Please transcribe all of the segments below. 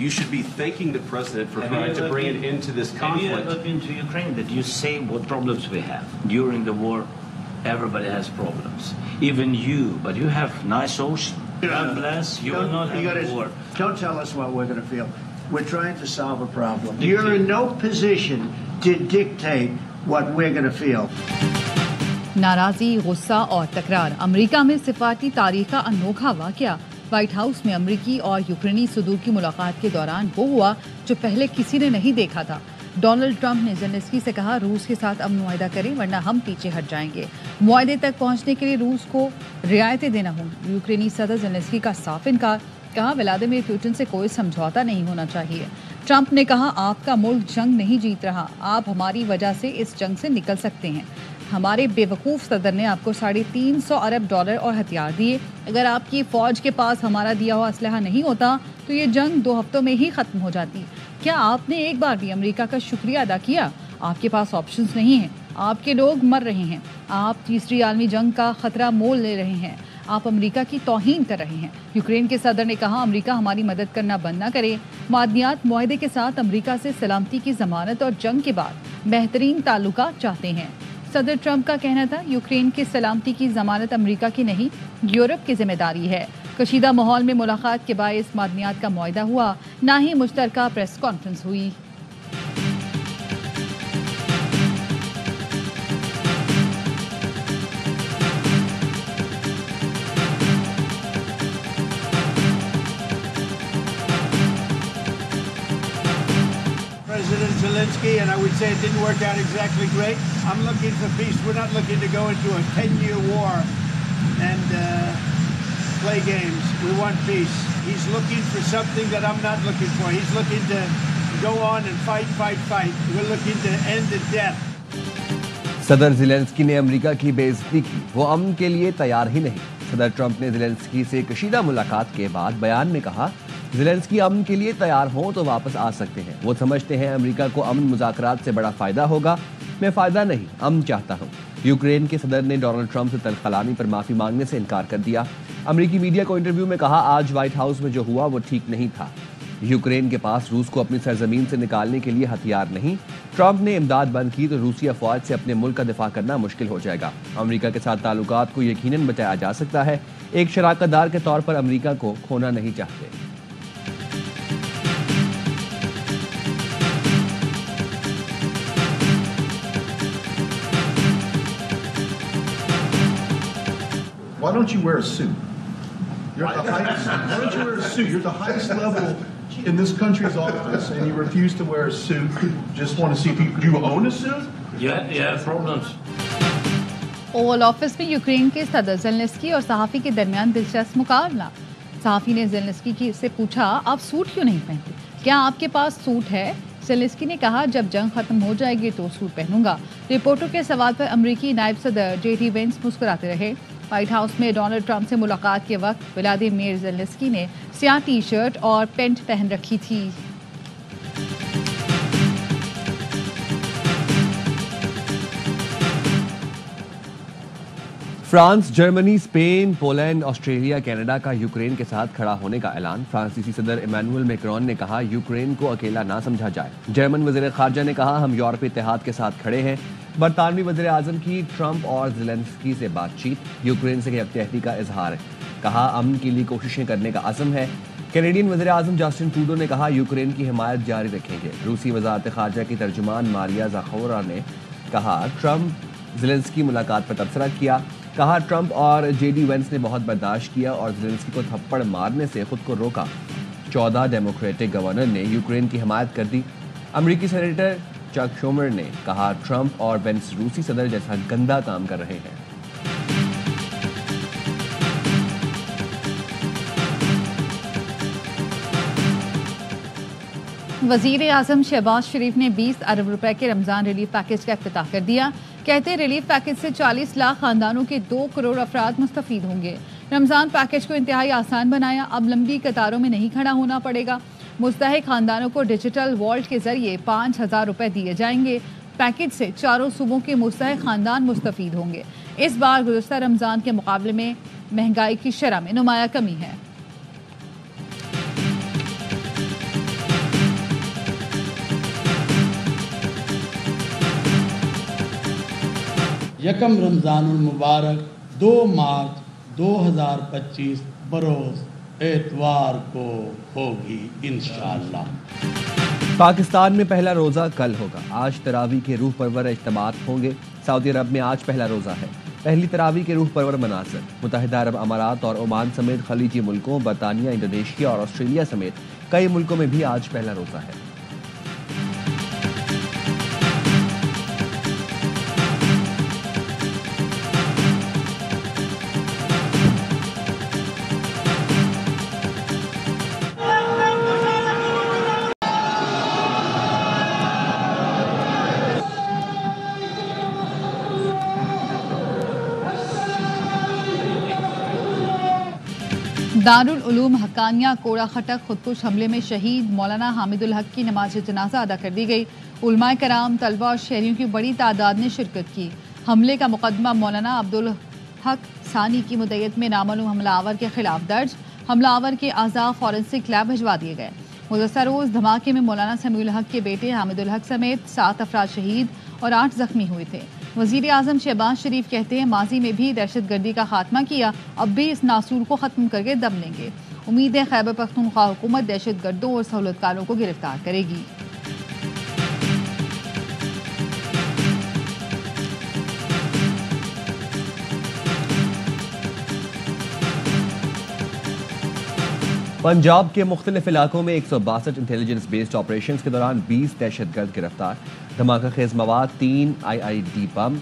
You should be thanking the president for trying to bring it into this conflict. Have you ever been to Ukraine? That you say what problems we have during the war? Everybody has problems, even you. But you have nice ocean. God bless. You will not have a war. Don't tell us what we're going to feel. We're trying to solve a problem. You're in no position to dictate what we're going to feel. नाराजी, गुस्सा और तकरार। America में सिफारती तारीख का अनोखा वाकया। White house में अमेरिकी और यूक्रेनी सदूर की मुलाकात के दौरान वो हुआ जो पहले किसी ने नहीं देखा था। डोनाल्ड ट्रंप ने ज़ेलेंस्की से कहा, रूस के साथ अमन मुआहदा करें वरना हम पीछे हट जाएंगे। मुआहदे तक पहुंचने के लिए रूस को रियायतें देना होंगी। यूक्रेनी सदर ज़ेलेंस्की का साफ इनकार। कहा, व्लादिमीर पुतिन से कोई समझौता नहीं होना चाहिए। ट्रंप ने कहा, आपका मुल्क जंग नहीं जीत रहा, आप हमारी वजह से इस जंग से निकल सकते हैं। हमारे बेवकूफ़ सदर ने आपको $350 अरब और हथियार दिए। अगर आपकी फ़ौज के पास हमारा दिया हुआ असलहा नहीं होता तो ये जंग 2 हफ्तों में ही ख़त्म हो जाती। क्या आपने एक बार भी अमेरिका का शुक्रिया अदा किया? आपके पास ऑप्शंस नहीं हैं, आपके लोग मर रहे हैं, आप तीसरी आलमी जंग का खतरा मोल ले रहे हैं, आप अमेरिका की तौहीन कर रहे हैं। यूक्रेन के सदर ने कहा, अमेरिका हमारी मदद करना बंद न करे। मादनियात मुआहदे के साथ अमेरिका से सलामती की जमानत और जंग के बाद बेहतरीन ताल्लुकात चाहते हैं। सदर ट्रंप का कहना था, यूक्रेन की सलामती की जमानत अमेरिका की नहीं, यूरोप की जिम्मेदारी है। कशीदा माहौल में मुलाकात के बायस मादनियात का मुआहदा हुआ, ना ही मुश्तरका प्रेस कॉन्फ्रेंस हुई। President Zelensky, and I would say it didn't work out exactly great. I'm looking for peace. We're not looking to go into a 10-year war and play games. We want peace. He's looking for something that I'm not looking for. He's looking to go on and fight. We're looking to end the death. सदर Zelensky ने America की बेइज्जती की। वो अमन के लिए तैयार ही नहीं। सदर ट्रंप ने ज़ेलेंस्की से कशीदा मुलाकात के बाद बयान में कहा, ज़ेलेंस्की अमन के लिए तैयार हों तो वापस आ सकते हैं। वो समझते हैं अमेरिका को अमन मुज़ाकरात से बड़ा फ़ायदा होगा। मैं फ़ायदा नहीं, अमन चाहता हूँ। यूक्रेन के सदर ने डोनाल्ड ट्रंप से तलखलामी पर माफ़ी मांगने से इनकार कर दिया। अमेरिकी मीडिया को इंटरव्यू में कहा, आज व्हाइट हाउस में जो हुआ वो ठीक नहीं था। यूक्रेन के पास रूस को अपनी सरजमीन से निकालने के लिए हथियार नहीं। ट्रंप ने इमदाद बंद की तो रूसी अफवाज से अपने मुल्क का दिफा करना मुश्किल हो जाएगा। अमेरिका के साथ ताल्लुकात को यकीनन बचाया जा सकता है। एक शराकतदार के तौर पर अमेरिका को खोना नहीं चाहते। Why don't you wear a suit? You're at the highest, why don't you wear a suit? You're at the highest level in this country's office, and you refuse to wear a suit. Just want to see if do you own a suit? Yeah, problems. Oval office में Ukraine के सदर Zelensky और सहाफ़ी के दरमियान दिलचस्प मुकाबला। सहाफ़ी ने ज़ेलेंस्की से पूछा, आप सूट क्यों नहीं पहनते? क्या आपके पास सूट है? ज़ेलेंस्की ने कहा, जब जंग खत्म हो जाएगी तो सूट पहनूंगा। रिपोर्टर के सवाल पर अमेरिकी नायब सदर JD वेंस मुस्कुराते रहे। व्हाइट हाउस में डोनाल्ड ट्रंप से मुलाकात के वक्त व्लादिमीर ज़ेलेंस्की ने स्याह टी-शर्ट और पैंट पहन रखी थी। France, Germany, Spain, Poland, Australia, Canada का यूक्रेन के साथ खड़ा होने का ऐलान। फ्रांसीसी सदर इमैनुअल मैक्रोन ने कहा, यूक्रेन को अकेला ना समझा जाए। जर्मन वज़ीर ख़ारजा ने कहा, हम यूरोपीय इत्तेहाद के साथ खड़े हैं। बरतानवी वज़ीर आज़म की ट्रंप और ज़ेलेंस्की से बातचीत। यूक्रेन से यकजहती का इजहार। कहा, अमन के लिए कोशिशें करने का अज़म है। कैनेडियन वज़ीर आज़म जस्टिन ट्रूडो ने कहा, यूक्रेन की हिमायत जारी रखेंगे। रूसी वज़ारत ख़ारजा की तर्जुमान मारिया ज़ाखोरा ने कहा, ट्रंप ज़ेलेंस्की मुलाकात पर तबसरा किया। कहा, ट्रंप और JD वेंस ने बहुत बर्दाश्त किया और ज़ेलेंस्की को थप्पड़ मारने से खुद को रोका। 14 डेमोक्रेटिक गवर्नर ने यूक्रेन की हिमायत कर दी। अमेरिकी सेनेटर चक शूमर ने कहा, ट्रंप और वेंस रूसी सदर जैसा गंदा काम कर रहे हैं। वज़ीर आज़म शहबाज शरीफ ने 20 अरब रुपए के रमज़ान रिलीफ पैकेज का इफ्तिताह कर दिया। कहते रिलीफ पैकेज से 40 लाख खानदानों के 2 करोड़ अफराद मुस्तफ़ीद होंगे। रमज़ान पैकेज को इंतहाई आसान बनाया। अब लंबी कतारों में नहीं खड़ा होना पड़ेगा। मुस्तहिक खानदानों को डिजिटल वॉलेट के जरिए 5,000 रुपए दिए जाएंगे। पैकेज से चारों सूबों के मुस्तहिक खानदान मुस्तफ़ीद होंगे। इस बार गुज़श्ता रमज़ान के मुकाबले में महंगाई की शरह में नुमाया कमी है। यकम रमज़ानुल मुबारक 2 मार्च 2025 बरोज़ एतवार को होगी इंशाअल्लाह। पाकिस्तान में पहला रोजा कल होगा। आज तरावी के रूह परवर इज्तिमात होंगे। सऊदी अरब में आज पहला रोजा है। पहली तरावी के रूह परवर मनासिर मुत्तहिदा अरब अमारात और ओमान समेत खलीजी मुल्कों, बरतानिया, इंडोनेशिया और ऑस्ट्रेलिया समेत कई मुल्कों में भी आज पहला रोजा है। दारुल उलूम हक्कानिया कोड़ा खटक खुदकुश हमले में शहीद मौलाना हामिदुल हक की नमाज जनाजा अदा कर दी गई। उलमाए कराम, तलबा और शहरियों की बड़ी तादाद ने शिरकत की। हमले का मुकदमा मौलाना अब्दुल हक सानी की मुद्दत में नामालूम हमलावर के खिलाफ दर्ज। हमलावर के आज़ा फॉरेंसिक लैब भिजवा दिए गए। गुज़श्ता रोज़ धमाके में मौलाना समीउल हक के बेटे हामिदुल हक समेत 7 अफराद शहीद और 8 जख्मी हुए थे। वज़ीर आज़म शहबाज शरीफ कहते हैं, माजी में भी दहशतगर्दी का खात्मा किया, अब भी इस नासूर को ख़त्म करके दम लेंगे। उम्मीद है खैबर पख्तूनख्वा हुकूमत दहशतगर्दों और सहूलतकारों को गिरफ्तार करेगी। पंजाब के मुख्तलिफ इलाकों में 162 इंटेलिजेंस बेस्ड ऑपरेशन के दौरान 20 दहशतगर्द गिरफ्तार। धमाका खेज मवाद, 3 IID बम,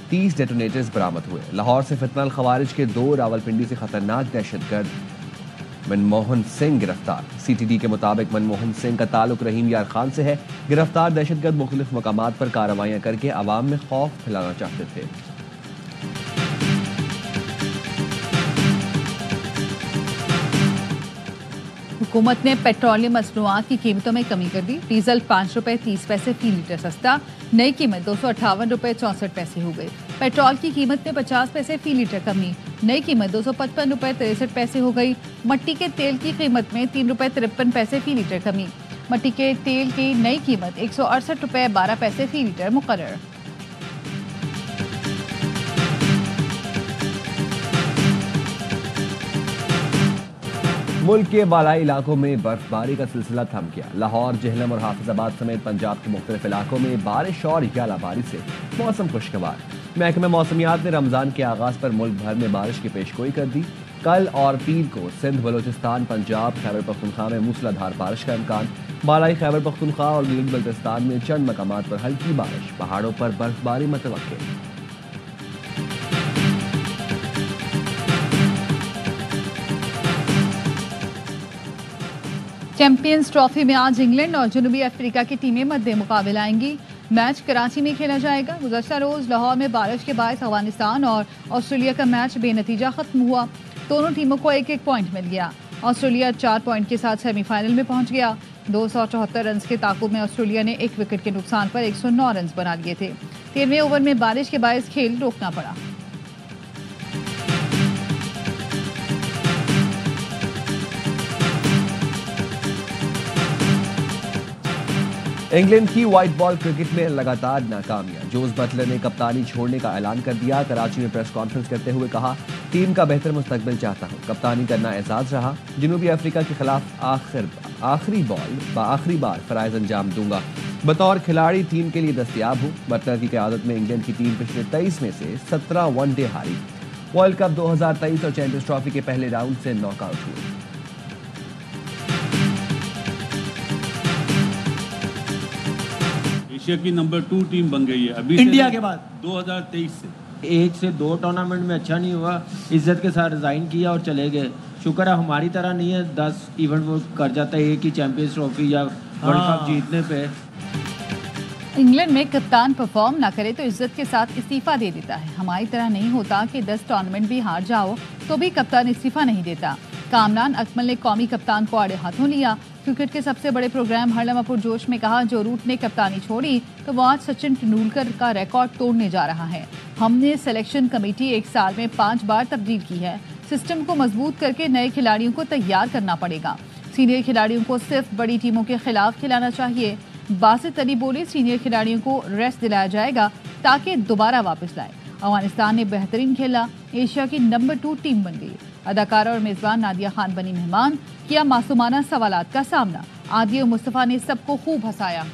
30 डेटोनेटर्स बरामद हुए। लाहौर से फितनल खवारिज के 2, रावलपिंडी से खतरनाक दहशतगर्द मनमोहन सिंह गिरफ्तार। CTD के मुताबिक मनमोहन सिंह का ताल्लुक रहीम यार खान से है। गिरफ्तार दहशतगर्द मुख्तलिफ मकामात पर कार्रवाइयां करके आवाम में खौफ फैलाना चाहते थे। हुकूमत ने पेट्रोलियम मसनूआत की कीमतों में कमी कर दी। डीजल 5 रुपये 30 पैसे फी लीटर सस्ता, नई कीमत 258 रुपये 64 पैसे हो गई। पेट्रोल की कीमत में 50 पैसे फी लीटर कमी, नई कीमत 255 रुपये 63 पैसे हो गई। मट्टी के तेल की कीमत में 3 रुपये 53 पैसे फी लीटर कमी, मट्टी के तेल की नई कीमत 168 रुपये 12 पैसे फी लीटर मुकर्रर। मुल्क के बालाई इलाकों में बर्फबारी का सिलसिला थम गया। लाहौर, जेहलम और हाफिजाबाद समेत पंजाब के मुख्तलिफ इलाकों में बारिश और यालाबारी से मौसम खुशगवार। महकमा मौसमियात ने रमज़ान के आगाज़ पर मुल्क भर में बारिश की पेशगोई कर दी। कल और पीर को सिंध, बलोचिस्तान, पंजाब, खैबर पख्तूनख्वा में मूसलाधार बारिश का इम्कान। बालाई खैबर पख्तूनख्वा और गिलगित बल्तिस्तान में चंद मकामात पर हल्की बारिश, पहाड़ों पर बर्फबारी मुतवक्किल। चैंपियंस ट्रॉफी में आज इंग्लैंड और जनूबी अफ्रीका की टीमें मध्य मुकाबले आएंगी। मैच कराची में खेला जाएगा। गुज़श्ता रोज़ लाहौर में बारिश के बायस अफगानिस्तान और ऑस्ट्रेलिया का मैच बेनतीजा खत्म हुआ। दोनों टीमों को 1-1 पॉइंट मिल गया। ऑस्ट्रेलिया 4 पॉइंट के साथ सेमीफाइनल में पहुंच गया। 274 रन के ताकुब में ऑस्ट्रेलिया ने 1 विकेट के नुकसान पर 109 रन बना लिए थे। 13वें ओवर में बारिश के बायस खेल रोकना पड़ा। इंग्लैंड की व्हाइट बॉल क्रिकेट में लगातार नाकामियां। जोस बटलर ने कप्तानी छोड़ने का ऐलान कर दिया। कराची में प्रेस कॉन्फ्रेंस करते हुए कहा, टीम का बेहतर मुस्तकबिल चाहता हूं, कप्तानी करना एजाज रहा। जनूबी अफ्रीका के खिलाफ आखिरी बार फराइज अंजाम दूंगा। बतौर खिलाड़ी टीम के लिए दस्तयाब हूं। बटलर की क़यादत में इंग्लैंड की टीम पिछले 23 में से 17 वनडे हारी। वर्ल्ड कप 2023 और चैंपियंस ट्रॉफी के पहले राउंड से नॉकआउट हुए। एशिया की नंबर 2 टीम बन गई है अभी इंडिया के बाद 2023 से। 1 से 2 टूर्नामेंट में अच्छा नहीं हुआ, इज्जत के साथ रिजाइन किया और चले गए। शुक्र है हमारी तरह नहीं है 10 इवेंट वो कर जाता है एक ही चैंपियंस ट्रॉफी या वर्ल्ड कप जीतने पे। इंग्लैंड में कप्तान परफॉर्म ना करे तो इज्जत के साथ इस्तीफा दे देता है। हमारी तरह नहीं होता कि 10 टूर्नामेंट भी हार जाओ तो भी कप्तान इस्तीफा नहीं देता। कामरान अकमल ने कौमी कप्तान को आड़े हाथों लिया। क्रिकेट के सबसे बड़े प्रोग्राम हरलम पुरजोश में कहा, जो रूट ने कप्तानी छोड़ी तो वो आज सचिन तेंदुलकर का रिकॉर्ड तोड़ने जा रहा है। हमने सिलेक्शन कमेटी 1 साल में 5 बार तब्दील की है। सिस्टम को मजबूत करके नए खिलाड़ियों को तैयार करना पड़ेगा। सीनियर खिलाड़ियों को सिर्फ बड़ी टीमों के खिलाफ खिलाना चाहिए। बासित अली बोले, सीनियर खिलाड़ियों को रेस्ट दिलाया जाएगा ताकि दोबारा वापस लाए। अफगानिस्तान ने बेहतरीन खेला, एशिया की नंबर 2 टीम बन गई। अदाकारा और मेजबान नादिया खान बनी मेहमान, किया मासूमाना सवालात का सामना। आदिया मुस्तफा ने सबको खूब हंसाया।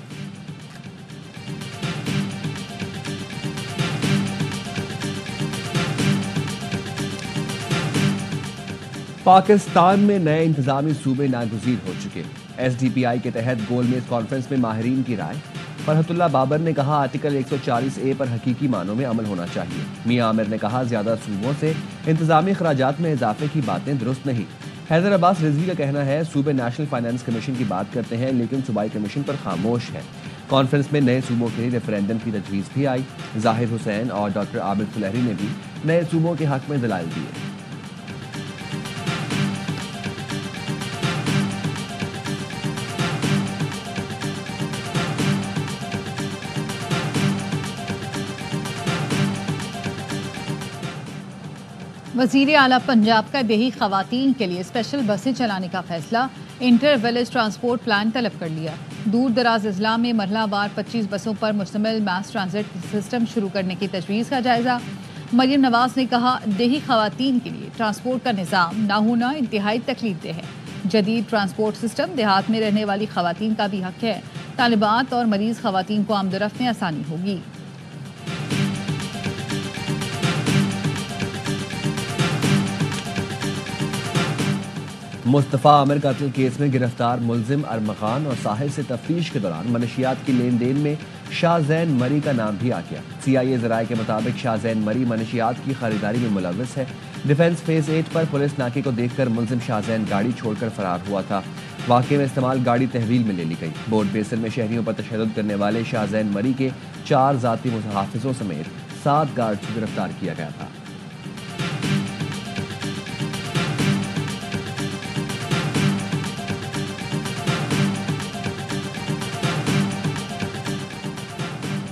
पाकिस्तान में नए इंतजामी सूबे नागुज़ीर हो चुके। SDPI के तहत गोलमेज कॉन्फ्रेंस में माहिरीन की राय। फरहतुल्ला बाबर ने कहा आर्टिकल 140A पर हकीकी मानों में अमल होना चाहिए। मियां आमिर ने कहा ज्यादा सूबों से इंतजामी खराजात में इजाफे की बातें दुरुस्त नहीं। हैदर अब्बास रिजवी का कहना है सूबे नेशनल फाइनेंस कमीशन की बात करते हैं लेकिन सूबाई कमीशन पर खामोश है। कॉन्फ्रेंस में नए सूबों के लिए रेफरेंडम की तजवीज़ भी आई। जाहिर हुसैन और डॉक्टर आबिद फुलहरी ने भी नए सूबों के हक में दलाइल दिए। वज़ीर आला पंजाब का देही खवातीन के लिए स्पेशल बसें चलाने का फैसला। इंटर विलेज ट्रांसपोर्ट प्लान तलब कर लिया। दूर दराज अजला में मरहलावार 25 बसों पर मुश्तमिल मास ट्रांजिट सिस्टम शुरू करने की तजवीज़ का जायजा। मरियम नवाज ने कहा देही खवातीन के लिए ट्रांसपोर्ट का निज़ाम ना होना इंतहाई तकलीफदेह है। जदीद ट्रांसपोर्ट सिस्टम देहात में रहने वाली खवातीन का भी हक है। तालिबात और मरीज खवातीन को आमदरफ्त में आसानी होगी। मुस्तफ़ा आमिर कत्ल केस में गिरफ्तार मुलजिम अरमखान और साहिल से तफ्तीश के दौरान मनशियात की लेन देन में शाहजैन मरी का नाम भी आ गया। CIA ज़राए के मुताबिक शाहजैन मरी मनशियात की खरीदारी में मुलव्वस है। डिफेंस फेज 8 पर पुलिस नाके को देखकर मुलजिम शाहजैन गाड़ी छोड़कर फरार हुआ था। वाक़े में इस्तेमाल गाड़ी तहवील में ले ली गई। बोर्ड बेसिन में शहरियों पर तशद्दुद करने वाले शाहजैन मरी के 4 ज़ाती मुहाफ़िज़ों समेत 7 गार्ड्स को गिरफ्तार किया गया था।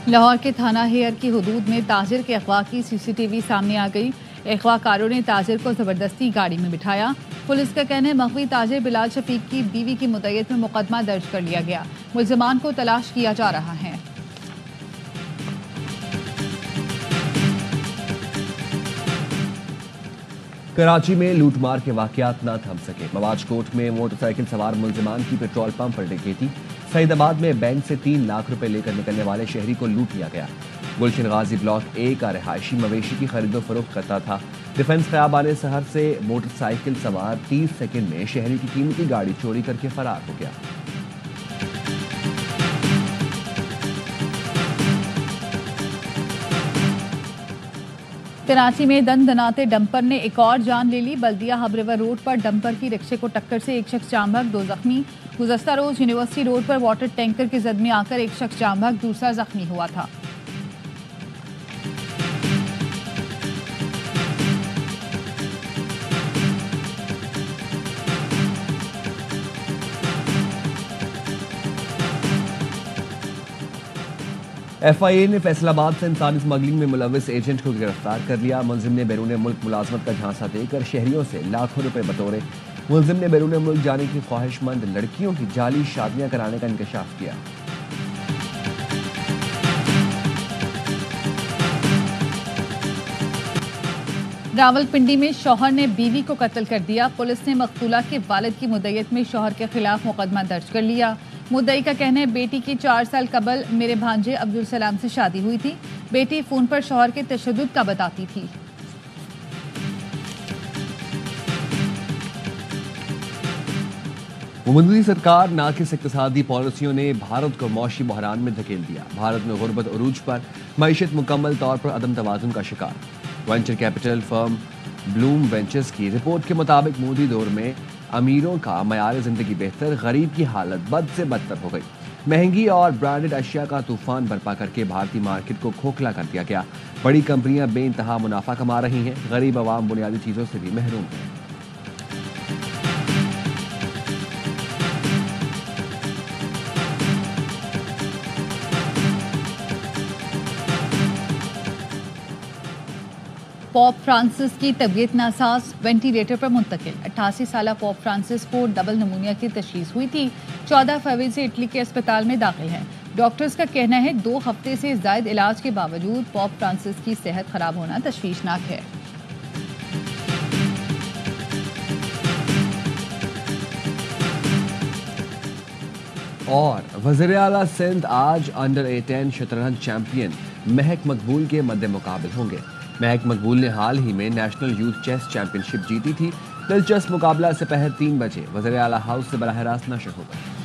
लाहौर के थाना हेयर की हुदूद में ताजिर के अगवा की CCTV सामने आ गई। अगवाकारों ने ताजिर को जबरदस्ती गाड़ी में बिठाया। पुलिस का कहना है मखवी ताजिर बिलाल शफीक की बीवी की मुद्दत में मुकदमा दर्ज कर लिया गया। मुल्जिमान को तलाश किया जा रहा है। कराची में लूटमार के वाकयात न थम सके। मवाज कोट में मोटरसाइकिल सवार मुल्जिमान की पेट्रोल पंप पर डकैती। सईदाबाद में बैंक से 3 लाख रुपए लेकर निकलने वाले शहरी को लूट लिया गया। गुलशन गाजी ब्लॉक A का रिहायशी मवेशी की खरीदो फरोख्त करता था। डिफेंस ख़याबान शहर से मोटरसाइकिल सवार 30 सेकंड में शहरी की कीमती गाड़ी चोरी करके फरार हो गया। कराची में दनदनाते डंपर ने एक और जान ले ली। बल्दिया हब रिवर रोड पर डंपर की रिक्शे को टक्कर से एक शख्स जाम बहक, 2 जख्मी। गुज़श्ता रोज यूनिवर्सिटी रोड पर वाटर टैंकर की जद में आकर एक शख्स जाम बहक, दूसरा जख्मी हुआ था। FIA ने फैसलाबाद से इंसानी स्मगलिंग में मुलव्वस एजेंट को गिरफ्तार कर लिया। मुलजिम ने बैरून मुल्क मुलाजमत का झांसा देकर शहरियों से लाखों रुपए बटोरे। मुलजिम ने बैरून मुल्क जाने की ख्वाहिशमंद लड़कियों की जाली शादियां कराने का इंकशाफ किया। रावलपिंडी में शौहर ने बीवी को कत्ल कर दिया। पुलिस ने मकतूला के वालिद की मुद्दत में शौहर के खिलाफ मुकदमा दर्ज कर लिया। मुद्दई का कहना है बेटी की 4 साल कबल मेरे भांजे अब्दुल सलाम से शादी हुई थी। बेटी फोन पर शौहर के तशद्दुद का बताती थी। मोदी सरकार नाकिस इक्तिसादी पॉलिसियों ने भारत को मौशी बहरान में धकेल दिया। भारत में गुर्बत उरूज पर, मईशत मुकम्मल तौर पर अदम तवाजुन का शिकार। Venture capital firm Bloom ventures की रिपोर्ट के मुताबिक मोदी दौर में अमीरों का मयार जिंदगी बेहतर, गरीब की हालत बद से बदतर हो गई। महंगी और ब्रांडेड अशिया का तूफान बर्पा करके भारतीय मार्केट को खोखला कर दिया गया। बड़ी कंपनियां बेइंतहा मुनाफा कमा रही हैं, गरीब आवाम बुनियादी चीजों से भी महरूम है। पॉप फ्रांसिस की तबीयत नासाज, वेंटिलेटर पर मुंतकिल। 88 साल पॉप फ्रांसिस को डबल नमूनिया की तशखीस हुई थी। 14 फरवरी से इटली के अस्पताल में दाखिल हैं। डॉक्टर्स का कहना है 2 हफ्ते से ज़ायद इलाज के बावजूद पोप फ्रांसिस की सेहत खराब होना तशवीशनाक है। और वज़ीर आला सिंध आज अंडर 18 शतरंज चैंपियन महक मकबूल के मद्दे मुकाबिल होंगे। महक मकबूल ने हाल ही में नेशनल यूथ चेस चैंपियनशिप जीती थी। दिलचस्प मुकाबला दोपहर 3 बजे वज़ीर आला हाउस से बराह रास्त नशर होगा।